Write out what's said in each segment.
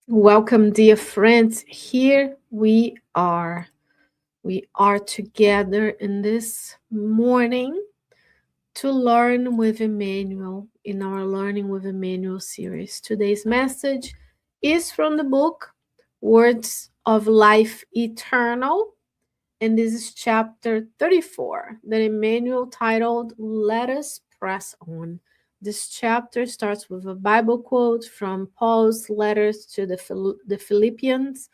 Welcome, dear friends. Here we are. We are together in this morning to learn with Emmanuel in our Learning with Emmanuel series. Today's message is from the book Words of Life Eternal, and this is chapter 34 that Emmanuel titled Let Us Press On. This chapter starts with a Bible quote from Paul's letters to the Philippians,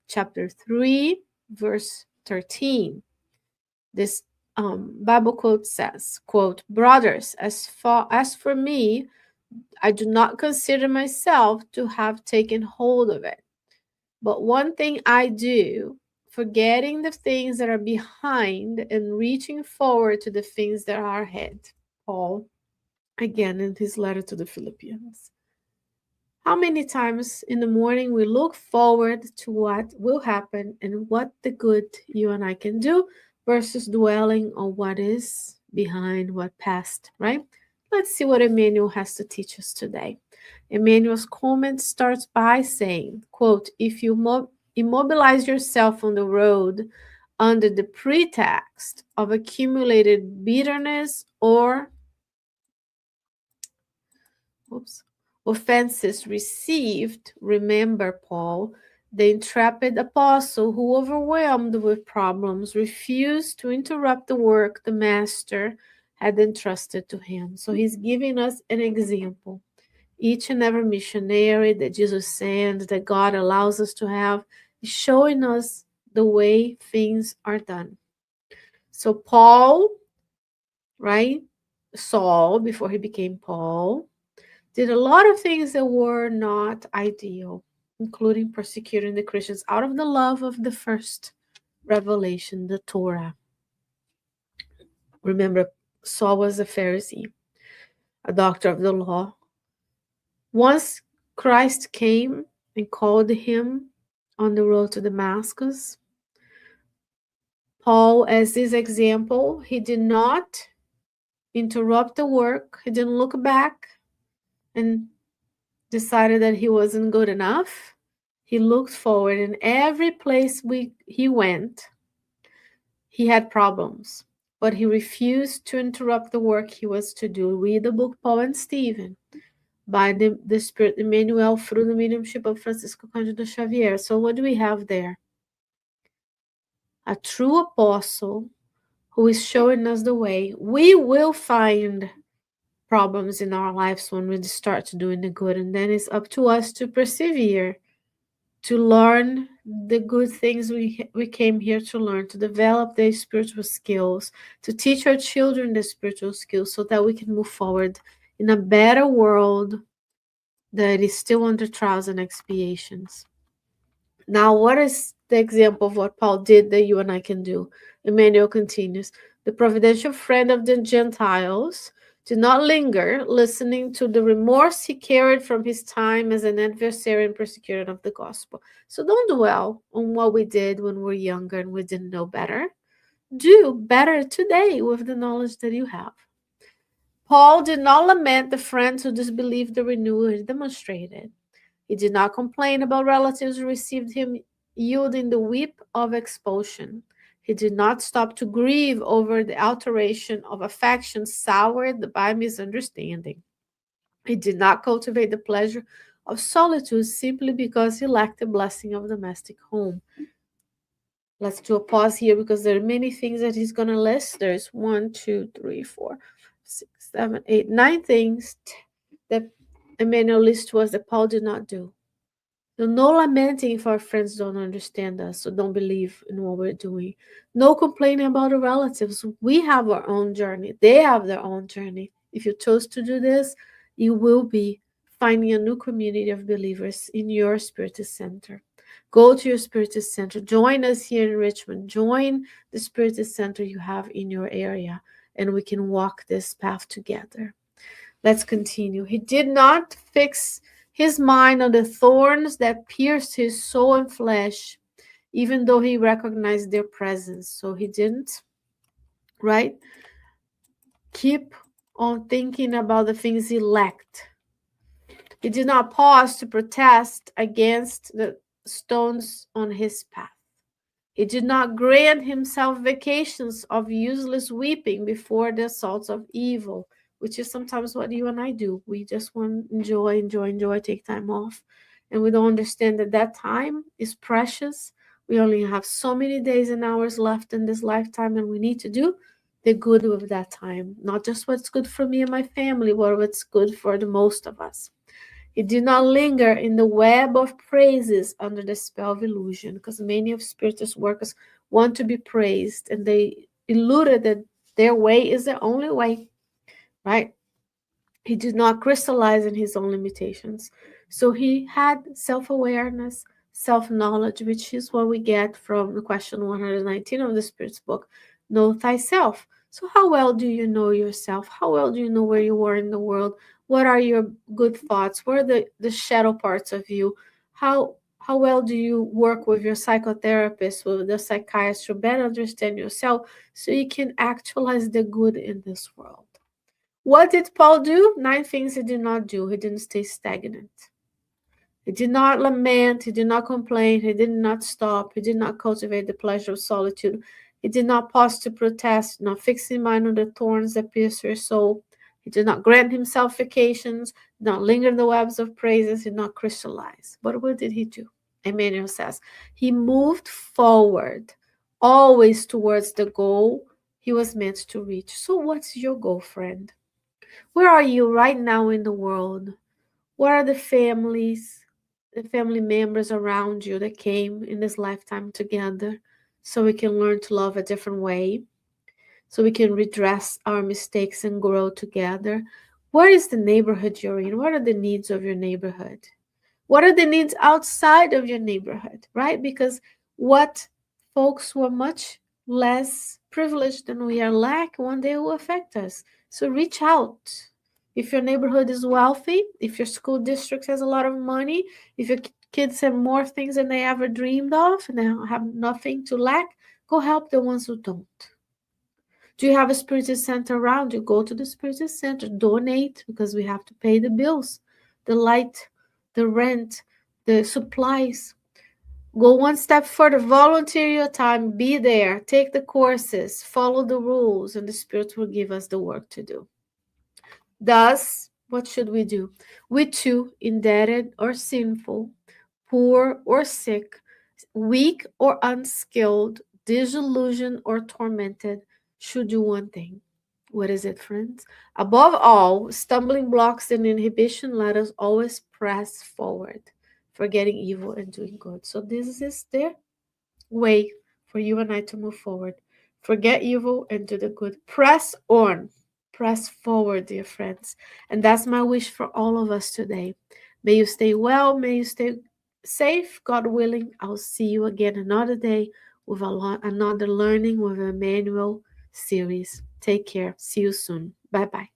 chapter 3, verse 13. This Bible quote says, quote, "Brothers, as for me, I do not consider myself to have taken hold of it. But one thing I do, forgetting the things that are behind and reaching forward to the things that are ahead." Paul, again, in his letter to the Philippians. How many times in the morning we look forward to what will happen and what the good you and I can do versus dwelling on what is behind, what passed, right? Let's see what Emmanuel has to teach us today. Emmanuel's comment starts by saying, quote, "If you immobilize yourself on the road under the pretext of accumulated bitterness or offenses received, remember Paul, the intrepid apostle who, overwhelmed with problems, refused to interrupt the work the master had entrusted to him." So he's giving us an example. Each and every missionary that Jesus sends, that God allows us to have, is showing us the way things are done. So Paul, right? Saul, before he became Paul, did a lot of things that were not ideal, including persecuting the Christians out of the love of the first revelation, the Torah. Remember, Saul was a Pharisee, a doctor of the law. Once Christ came and called him on the road to Damascus, Paul, as his example, he did not interrupt the work. He didn't look back and decided that he wasn't good enough. He looked forward, and every place he went, he had problems. But he refused to interrupt the work he was to do. Read the book Paul and Stephen by the Spirit Emmanuel through the mediumship of Francisco Candido Xavier. So what do we have there? A true apostle who is showing us the way. We will find problems in our lives when we start doing the good, and then it's up to us to persevere, to learn the good things we came here to learn, to develop the spiritual skills, to teach our children the spiritual skills so that we can move forward in a better world that is still under trials and expiations. Now, what is the example of what Paul did that you and I can do? Emmanuel continues, "The providential friend of the Gentiles did not linger, listening to the remorse he carried from his time as an adversary and persecutor of the gospel." So don't dwell on what we did when we were younger and we didn't know better. Do better today with the knowledge that you have. Paul did not lament the friends who disbelieved the renewal he demonstrated. He did not complain about relatives who received him yielding the whip of expulsion. He did not stop to grieve over the alteration of affection soured by misunderstanding. He did not cultivate the pleasure of solitude simply because he lacked the blessing of domestic home. Let's do a pause here because there are many things that he's going to list. There's 1, 2, 3, 4, 6, 7, 8, 9 things that Emmanuel lists to us that Paul did not do. So no lamenting if our friends don't understand us, so don't believe in what we're doing. No complaining about the relatives. We have our own journey. They have their own journey. If you chose to do this, you will be finding a new community of believers in your Spiritist Center. Go to your Spiritist Center. Join us here in Richmond. Join the Spiritist Center you have in your area, and we can walk this path together. Let's continue. He did not fix his mind on the thorns that pierced his soul and flesh, even though he recognized their presence. So he didn't, right? Keep on thinking about the things he lacked. He did not pause to protest against the stones on his path. He did not grant himself vacations of useless weeping before the assaults of evil, which is sometimes what you and I do. We just want to enjoy, enjoy, enjoy, take time off. And we don't understand that that time is precious. We only have so many days and hours left in this lifetime, and we need to do the good with that time. Not just what's good for me and my family, but what's good for the most of us. He did not linger in the web of praises under the spell of illusion, because many of Spiritist workers want to be praised and they eluded that their way is the only way, right? He did not crystallize in his own limitations. So he had self awareness, self knowledge, which is what we get from the question 119 of the Spirit's book Know Thyself. So, how well do you know yourself? How well do you know where you are in the world? What are your good thoughts? What are the shadow parts of you? How well do you work with your psychotherapist, with the psychiatrist to better understand yourself so you can actualize the good in this world? What did Paul do? 9 things he did not do. He didn't stay stagnant. He did not lament. He did not complain. He did not stop. He did not cultivate the pleasure of solitude. He did not pause to protest, not fixing mind on the thorns that pierce your soul. He did not grant himself vacations, did not linger in the webs of praises, did not crystallize. But what did he do? Emmanuel says he moved forward, always towards the goal he was meant to reach. So, what's your goal, friend? Where are you right now in the world? What are the family members around you that came in this lifetime together so we can learn to love a different way, so we can redress our mistakes and grow together? What is the neighborhood you're in? What are the needs of your neighborhood? What are the needs outside of your neighborhood, right? Because what folks who are much less privileged than we are lack, one day will affect us. So reach out. If your neighborhood is wealthy, if your school district has a lot of money, if your kids have more things than they ever dreamed of and they have nothing to lack, go help the ones who don't. Do you have a Spiritist center around you? Go to the Spiritist center. Donate, because we have to pay the bills, the light, the rent, the supplies. Go one step further. Volunteer your time. Be there. Take the courses. Follow the rules, and the Spirit will give us the work to do. Thus, what should we do? We too, indebted or sinful, poor or sick, weak or unskilled, disillusioned or tormented, should do one thing. What is it, friends? Above all, stumbling blocks and inhibition, let us always press forward, forgetting evil and doing good. So this is the way for you and I to move forward. Forget evil and do the good. Press on. Press forward, dear friends. And that's my wish for all of us today. May you stay well. May you stay safe. God willing, I'll see you again another day with another Learning with Emmanuel series. Take care. See you soon. Bye bye.